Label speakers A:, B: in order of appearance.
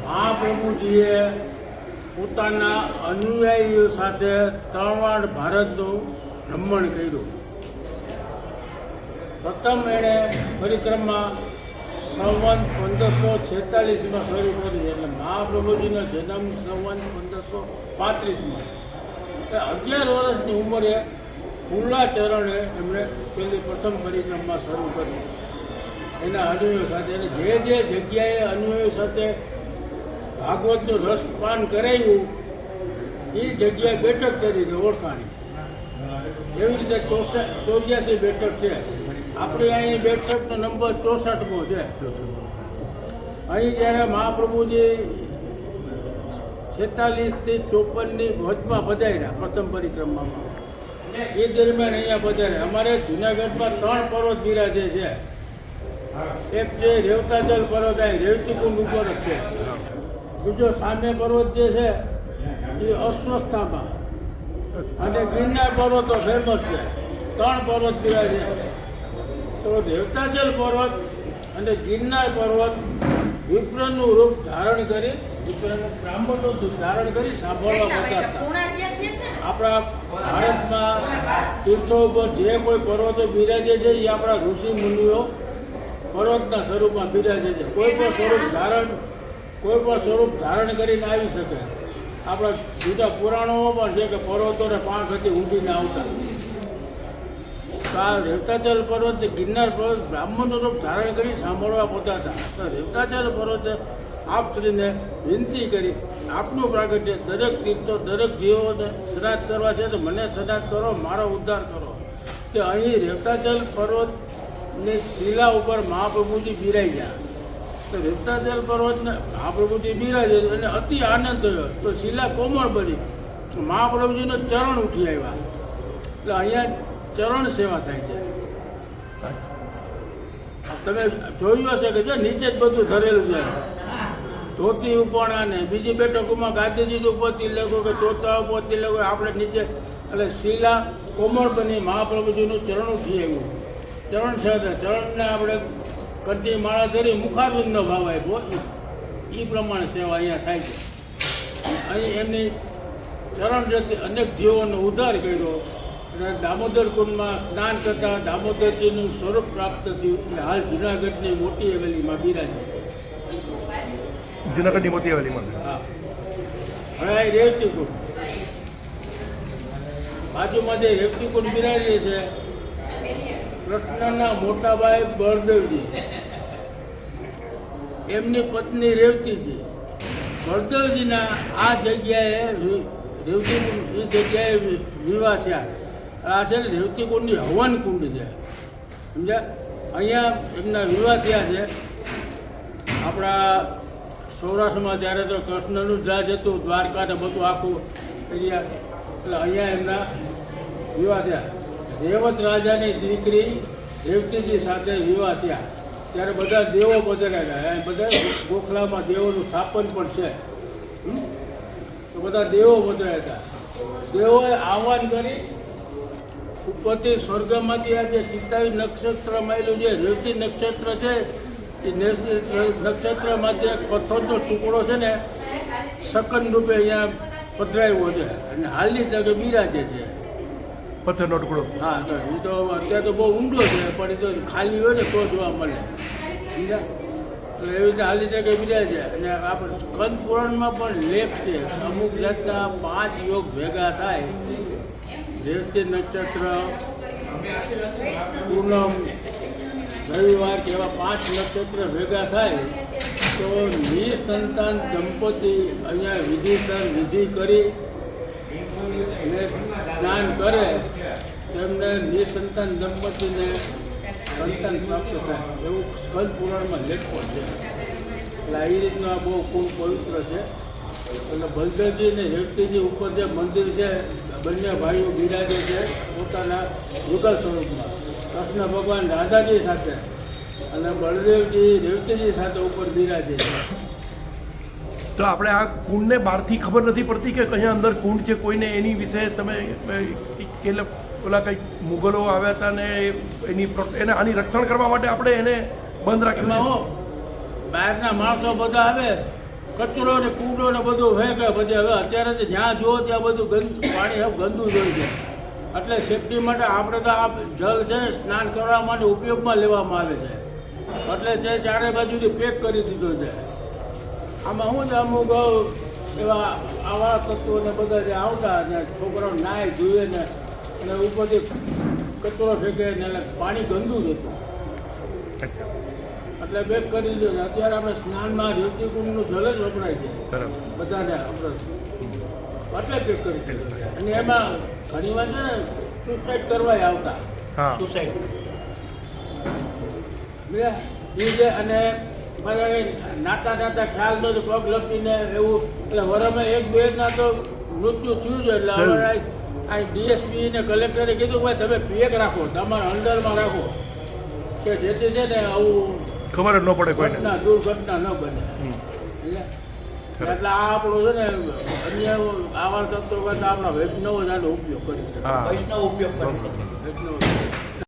A: મહાપ્રભુજીએ પોતાના અનુયાયીઓ સાથે 3 વાર ભારતનું ભ્રમણ કર્યું. પ્રથમ એણે પરિક્રમા સંવત 1546માં શરૂ કરી, એટલે મહાપ્રભુજીનો જન્મ સંવત 1535માં. 11 વર્ષની ઉંમરે ખુલ્લા ચરણે એમણે પેલી પ્રથમ પરિક્રમા શરૂ કરી એના અનુયાયીઓ સાથે. અને જે જગ્યાએ અનુયાયીઓ સાથે ભાગવતનું રસપાન કરાવ્યું એ જગ્યાએ બેઠક તરીકે ઓળખાણી. એવી રીતે 84 બેઠક છે. આપણી અહીં બેઠકનો નંબર 64મો છે. અહીં જ્યારે મહાપ્રભુજી 46 થી 54ની વચમાં પધાર્યા પ્રથમ પરિક્રમામાં, એ દરમિયાન અહીંયા પધાર્યા. અમારે જુનાગઢમાં 3 પર્વત બિરાજે છે. એક છે રેવતાજલ પર્વત, અહીં રેવતીકુંડ ઉપર જ છે. બીજો સામે પર્વત જે છે એ અશ્વસ્થામાં, અને ગિરનાર પર્વતો ફેમસ છે. 3 પર્વત બિરાજે. તો રેવતાજલ પર્વત અને ગિરનાર પર્વત વિપ્રનું રૂપ ધારણ કરી, વિપ્રનું બ્રાહ્મણનું રૂપ ધારણ કરી સાંભળવા પધારતા. આપણા ભારતમાં તીર્થો ઉપર જે કોઈ પર્વતો બિરાજે છે એ આપણા ઋષિ મુનિઓ પર્વતના સ્વરૂપમાં બિરાજે છે. કોઈ પણ સ્વરૂપ ધારણ કરીને આવી શકે. આપણા જુદા પુરાણોમાં પણ છે કે પર્વતોને પાંખથી ઊંડીને આવતા. આ રેવતાચલ પર્વત, ગિરનાર પર્વત બ્રાહ્મણનું રૂપ ધારણ કરી સાંભળવા પહોંચાતા. તો રેવતાચલ પર્વતે આપ શ્રીને વિનંતી કરી, આપનું પ્રાગટ્ય દરેક તીર્થો દરેક જીવોને શ્રાદ્ધ કરવા છે, તો મને શ્રાદ્ધ કરો, મારો ઉદ્ધાર કરો. કે અહીં રેવતાચલ પર્વતની શિલા ઉપર મહાપ્રભુજી બિરાઈ ગયા. તો રેવતાચલ પર્વતને મહાપ્રભુજી બિરાજે અને અતિ આનંદ થયો. તો શિલા કોમળ બની, મહાપ્રભુજીનો ચરણ ઉઠી આવ્યા. એટલે અહીંયા ચરણ સેવા થાય છે. તમે જોયું હશે કે જો નીચે જ બધું ધરેલું છે. ધોતી ઉપણા ને બીજી બેઠકોમાં ગાંધીજી ઉપર તિલકો કે ચોથા ઉપર તિલકો, આપણે નીચે એટલે શિલા કોમળ બની મહાપ્રભુજીનું ચરણ ઉઠી આવ્યું. ચરણ છે, ચરણને આપણે કંઠી માળા ધરી મુખારવિંદનો ભાવ આપ્યો. એ પ્રમાણે સેવા અહીંયા થાય છે. અહીં એમની ચરણ જતી અનેક જીવોનો ઉદ્ધાર કર્યો. અને દામોદર કુંડમાં સ્નાન કરતા દામોદરજીનું સ્વરૂપ પ્રાપ્ત થયું. એ હાલ જુનાગઢની મોટી હવેલીમાં બિરાજે છે.
B: જુનાગઢની મોટી હવેલીમાં?
A: હા. હવે આ રેવતી કુંડ બાજુમાં જે રેવતી કુંડ બિરાજે છે, કૃષ્ણના મોટાભાઈ બળદેવજી, એમની પત્ની રેવતીજી. બળદેવજીના આ જગ્યાએ રેવતી એ જગ્યાએ વિવાહ થયા. આ છે ને રેવતી કુંડની હવન કુંડ છે, સમજ્યા? અહીંયા એમના વિવાહ થયા છે. આપણા સૌરાષ્ટ્રમાં ત્યારે તો કૃષ્ણનું જ રાજ હતું, દ્વારકાને બધું આખું એરિયા. એટલે અહીંયા એમના વિવાહ થયા. રેવત રાજાની દીકરી રેવતીજી સાથે વિવાહ થયા ત્યારે બધા દેવો પધાર્યા હતા. બધા ગોખલામાં દેવોનું સ્થાપન પણ છે. તો બધા દેવો પધાર્યા હતા. દેવોએ આહ્વાન કરી ઉપરથી સ્વર્ગમાંથી આ જે 27 નક્ષત્ર માયલું જે રેવતી નક્ષત્ર છે, એ નક્ષત્રમાંથી એક પથ્થરનો ટુકડો છે ને શકન રૂપે અહીંયા પધરાવ્યો છે અને હાલની તકે બિરાજે છે.
B: પથ્થરનો ટુકડો? હા
A: સર. એ તો અત્યારે તો બહુ ઊંડો છે, પણ એ તો ખાલી હોય ને તો જોવા મળે. સમજ્યા? એટલે એવી રીતે હાલની તકે બિરાજે છે. અને આપણે સ્કંદ પુરાણમાં પણ લેખ છે. અમુક જાતના 5 યોગ ભેગા થાય, રેવતી નક્ષત્ર, પૂનમ, રવિવાર એવા 5 નક્ષત્ર ભેગા થાય તો નિસંતાન દંપતી અહીંયા વિધિ કરી અને સ્નાન કરે, તેમને નિસંતાન દંપતીને સંતાન પ્રાપ્ત થાય એવું સ્કંદ પુરાણમાં લેખો છે. એટલે આ રીતનું આ બહુ ખૂબ પવિત્ર છે. એટલે બલદેવજી અને રેવતીજી ઉપર જે મંદિર છે, બંને ભાઈઓ બિરાજે છે પોતાના યુગલ સ્વરૂપમાં. કૃષ્ણ ભગવાન રાધાજી સાથે અને બળદેવજી રેવતીજી સાથે ઉપર બિરાજે છે.
B: તો આપણે આ કુંડને બહારથી ખબર નથી પડતી કે અહીંયા અંદર કુંડ છે કોઈને? એની વિશે તમે એટલે પેલા કંઈક મુગલો આવ્યા હતા ને એને આની રક્ષણ કરવા માટે આપણે એને બંધ રાખ્યું?
A: બહારના માણસો બધા આવે કચરો ને કૂડો ને બધું ફેંકે બધે. હવે અત્યારે તો જ્યાં જુઓ ત્યાં બધું ગંદુ પાણી ગંદુ જ હોય છે. એટલે સેફટી માટે આપણે તો આ જલ છે ને સ્નાન કરવા માટે ઉપયોગમાં લેવામાં આવે છે. એટલે તે ચારે બાજુથી પેક કરી દીધો છે. આમાં શું છે અમુક એવા આવા તત્વો ને બધા જે આવતા ને છોકરાઓ નાય ધોઈએ ને અને ઉપરથી કચરો ફેંકે ને એટલે પાણી ગંદુ જ હતું. એટલે પેક કરી દીધો છે. અત્યારે આપણે સ્નાનમાં રેવતી કુંડનું જલ જ વપરાય છે
B: બરાબર.
A: બધાને આપણે એટલે પેક કરી દીધું છે. અને એમાં ઘણી વાર છે ને સુસાઇડ કરવાય આવતા.
B: હા
A: સુસાઇડ બીજે અને નાતા નાતા ખ્યાલ તો પગ લપીને એવું એટલે વરમાં એક બે ના તો મૃત્યુ થયું છે. એટલે હવે આ ડીએસપી ને કલેક્ટરે કીધું ભાઈ તમે પેક રાખો તમારા અંડરમાં રાખો કે જેથી છે ને આવું
B: ખબર જ ન પડે કોઈને.
A: દુર્ઘટના ન બને. એટલે આ આપણું છે ને અન્ય આવા તત્વો કરતા આપણા વૈષ્ણવ જ આનો ઉપયોગ કરી શકે.
B: હા
C: વૈષ્ણવ ઉપયોગ કરી શકે.
A: વૈષ્ણવ